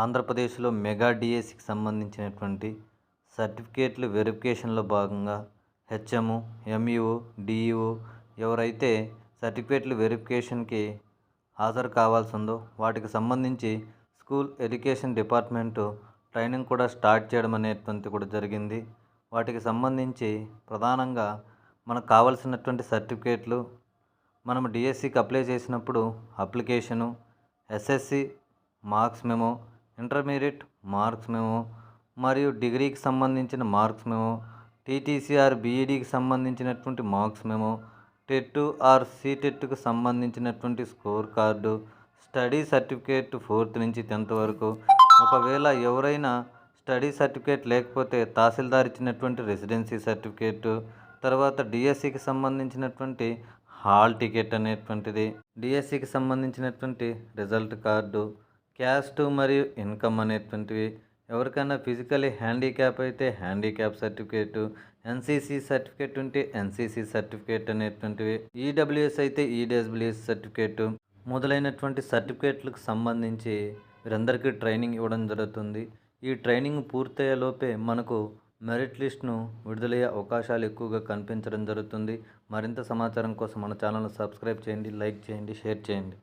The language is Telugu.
ఆంధ్రప్రదేశ్లో మెగా డిఎస్సికి సంబంధించినటువంటి సర్టిఫికేట్లు వెరిఫికేషన్లో భాగంగా హెచ్ఎం, ఎంఈఓ, డిఈఓ ఎవరైతే సర్టిఫికేట్లు వెరిఫికేషన్కి హాజరు కావాల్సి ఉందో వాటికి సంబంధించి స్కూల్ ఎడ్యుకేషన్ డిపార్ట్మెంటు ట్రైనింగ్ కూడా స్టార్ట్ చేయడం అనేటువంటి కూడా జరిగింది. వాటికి సంబంధించి ప్రధానంగా మనకు కావాల్సినటువంటి సర్టిఫికేట్లు, మనం డిఎస్సికి అప్లై చేసినప్పుడు application, SSC marks memo, intermediate marks memo మరియు డిగ్రీకి సంబంధించిన మార్క్స్ మెమో, టీటీసీఆర్ బీఈడీకి సంబంధించినటువంటి మార్క్స్ మెమో, టెట్ ఆర్ సీటెట్కు సంబంధించినటువంటి score card, study certificate 4th నుంచి 10th వరకు. ఒకవేళ ఎవరైనా స్టడీ సర్టిఫికేట్ లేకపోతే తహసీల్దార్ ఇచ్చినటువంటి రెసిడెన్సీ సర్టిఫికేటు, తర్వాత డిఎస్సికి సంబంధించినటువంటి హాల్ టికెట్ అనేటువంటిది, డిఎస్సికి సంబంధించినటువంటి రిజల్ట్ కార్డు, క్యాస్ట్ మరియు ఇన్కమ్ అనేటువంటివి, ఎవరికైనా ఫిజికలీ హ్యాండిక్యాప్ అయితే హ్యాండిక్యాప్ సర్టిఫికేటు, ఎన్సీసీ సర్టిఫికేట్ ఉంటే ఎన్సీసీ సర్టిఫికేట్ అనేటువంటివి, ఈడబ్ల్యూఎస్ అయితే ఈడబ్ల్యూఎస్ సర్టిఫికేటు మొదలైనటువంటి సర్టిఫికేట్లకు సంబంధించి వీరందరికీ ట్రైనింగ్ ఇవ్వడం జరుగుతుంది. ఈ ట్రైనింగ్ పూర్తయ్యేలోపే మనకు మెరిట్ లిస్ట్ను విడుదలయ్యే అవకాశాలు ఎక్కువగా కనిపించడం జరుగుతుంది. మరింత సమాచారం కోసం మన ఛానల్ను సబ్స్క్రైబ్ చేయండి, లైక్ చేయండి, షేర్ చేయండి.